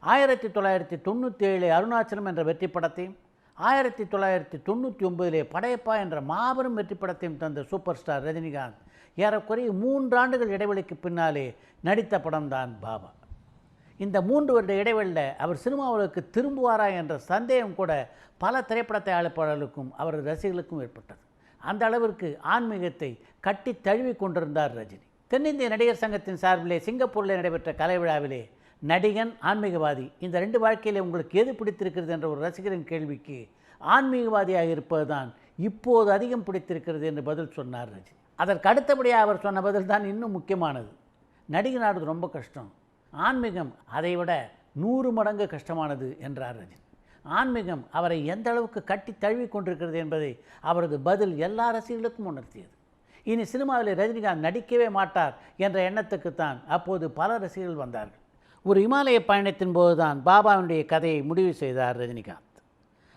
1997 அருணாச்சலம் என்ற வெற்றி படத்தையும் 1999 படையப்பா என்ற மாபெரும் வெற்றி படத்தையும் தந்த சூப்பர் ஸ்டார் ரஜினிகாந்த் ஏறக்குறைய 3 ஆண்டுகள் இடைவெளிக்கு பின்னாலே நடித்த படம்தான் பாபா. இந்த 3 வருட இடைவெளியில் அவர் சினிமாவுக்கு திரும்புவாரா என்ற சந்தேகம் கூட பல திரைப்பட தயாரிப்பாளர்களுக்கும் அவரது ரசிகர்களுக்கும் ஏற்பட்டது. அந்த அளவிற்கு ஆன்மீகத்தை கட்டி தழுவி கொண்டிருந்தார் ரஜினி. தென்னிந்திய நடிகர் சங்கத்தின் சார்பிலே சிங்கப்பூரில் நடைபெற்ற கலை விழாவிலே நடிகன் ஆன்மீகவாதி இந்த 2 வாழ்க்கையில் உங்களுக்கு எது பிடித்திருக்கிறது என்ற ஒரு ரசிகரின் கேள்விக்கு ஆன்மீகவாதியாக இருப்பது தான் இப்போது அதிகம் பிடித்திருக்கிறது என்று பதில் சொன்னார் ரஜினி. அதற்கு அடுத்தபடியாக அவர் சொன்ன பதில் தான் இன்னும் முக்கியமானது. நடிகனானது ரொம்ப கஷ்டம், ஆன்மீகம் அதைவிட 100 மடங்கு கஷ்டமானது என்றார் ரஜினி. ஆன்மீகம் அவரை எந்த அளவுக்கு கட்டி தழுவி கொண்டிருக்கிறது என்பதை அவரது பதில் எல்லா ரசிகர்களுக்கும் உணர்த்தியது. இனி சினிமாவில் ரஜினிகாந்த் நடிக்கவே மாட்டார் என்ற எண்ணத்துக்குத்தான் அப்போது பல ரசிகர்கள் வந்தார்கள். ஒரு இமாலய பயணத்தின் போதுதான் பாபாவுடைய கதையை முடிவு செய்தார் ரஜினிகாந்த்.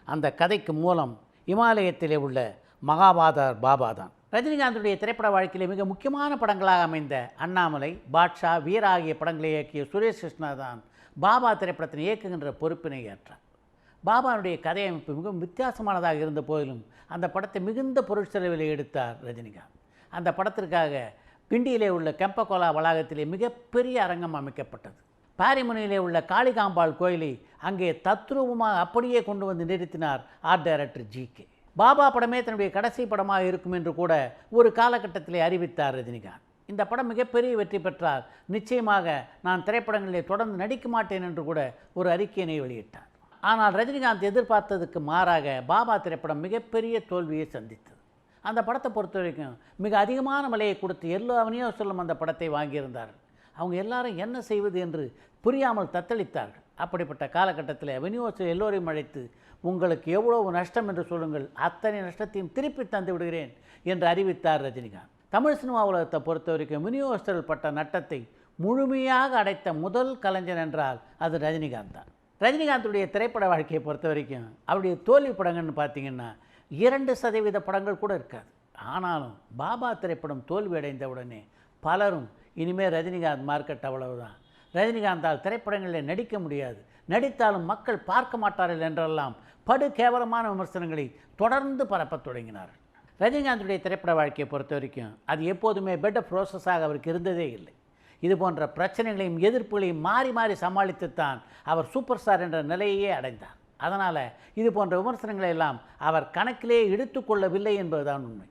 அந்த கதைக்கு மூலம் இமாலயத்திலே உள்ள மகாபாதர் பாபா தான். ரஜினிகாந்துடைய திரைப்பட வாழ்க்கையிலே மிக முக்கியமான படங்களாக அமைந்த அண்ணாமலை, பாட்ஷா, வீரா ஆகிய படங்களை இயக்கிய சுரேஷ் கிருஷ்ணா தான் பாபா திரைப்படத்தினை இயக்குகின்ற பொறுப்பினை ஏற்றார். பாபாவுடைய கதையமைப்பு மிகவும் வித்தியாசமானதாக இருந்த போதிலும் அந்த படத்தை மிகுந்த பொருட்செலவில் எடுத்தார் ரஜினிகாந்த். அந்த படத்திற்காக கிண்டியிலே உள்ள கெம்பகோலா வளாகத்திலே மிகப்பெரிய அரங்கம் அமைக்கப்பட்டது. பாரிமுனையிலே உள்ள காளிகாம்பாள் கோயிலை அங்கே தத்ரூபமாக அப்படியே கொண்டு வந்து நிறுத்தினார் ஆர்ட் டைரக்டர் ஜி.கே. பாபா படமே தன்னுடைய கடைசி படமாக இருக்கும் என்று கூட ஒரு காலகட்டத்திலே அறிவித்தார் ரஜினிகாந்த். இந்த படம் மிகப்பெரிய வெற்றி பெற்றால் நிச்சயமாக நான் திரைப்படங்களிலே தொடர்ந்து நடிக்க மாட்டேன் என்று கூட ஒரு அறிக்கையினை வெளியிட்டார். ஆனால் ரஜினிகாந்த் எதிர்பார்த்ததுக்கு மாறாக பாபா திரைப்படம் மிகப்பெரிய தோல்வியை சந்தித்தது. அந்த படத்தை பொறுத்த வரைக்கும் மிக அதிகமான விலையை கொடுத்து எல்லா விநியோகஸ்தர்களும் அந்த படத்தை வாங்கியிருந்தார்கள். அவங்க எல்லாரும் என்ன செய்வது என்று புரியாமல் தத்தளித்தார்கள். அப்படிப்பட்ட காலகட்டத்தில் விநியோகஸ்தர் எல்லோரையும் அழைத்து உங்களுக்கு எவ்வளவு நஷ்டம் என்று சொல்லுங்கள், அத்தனை நஷ்டத்தையும் திருப்பி தந்து விடுகிறேன் என்று அறிவித்தார் ரஜினிகாந்த். தமிழ் சினிமா உலகத்தை பொறுத்த வரைக்கும் விநியோகஸ்தர்கள் பட்ட நட்டத்தை முழுமையாக அடைத்த முதல் கலைஞன் என்றால் அது ரஜினிகாந்த் தான். ரஜினிகாந்துடைய திரைப்பட வாழ்க்கையை பொறுத்த வரைக்கும் அவருடைய தோல்வி படங்கள்னு பார்த்தீங்கன்னா 2% படங்கள் கூட இருக்காது. ஆனாலும் பாபா திரைப்படம் தோல்வி அடைந்த உடனே பலரும் இனிமேல் ரஜினிகாந்த் மார்க்கெட் அவ்வளவுதான், ரஜினிகாந்தால் திரைப்படங்களில் நடிக்க முடியாது, நடித்தாலும் மக்கள் பார்க்க மாட்டார்கள் என்றெல்லாம் படு கேவலமான விமர்சனங்களை தொடர்ந்து பரப்பத் தொடங்கினார்கள். ரஜினிகாந்துடைய திரைப்பட வாழ்க்கையை பொறுத்த வரைக்கும் அது எப்போதுமே பெட்டர் ப்ரோசஸாக அவருக்கு இருந்ததே இல்லை. இது போன்ற பிரச்சனைகளையும் எதிர்ப்புகளையும் மாறி மாறி சமாளித்துத்தான் அவர் சூப்பர் ஸ்டார் என்ற நிலையே அடைந்தார். அதனால் இது போன்ற விமர்சனங்களை எல்லாம் அவர் கணக்கிலே எடுத்துக்கொள்ளவில்லை என்பதுதான் உண்மை.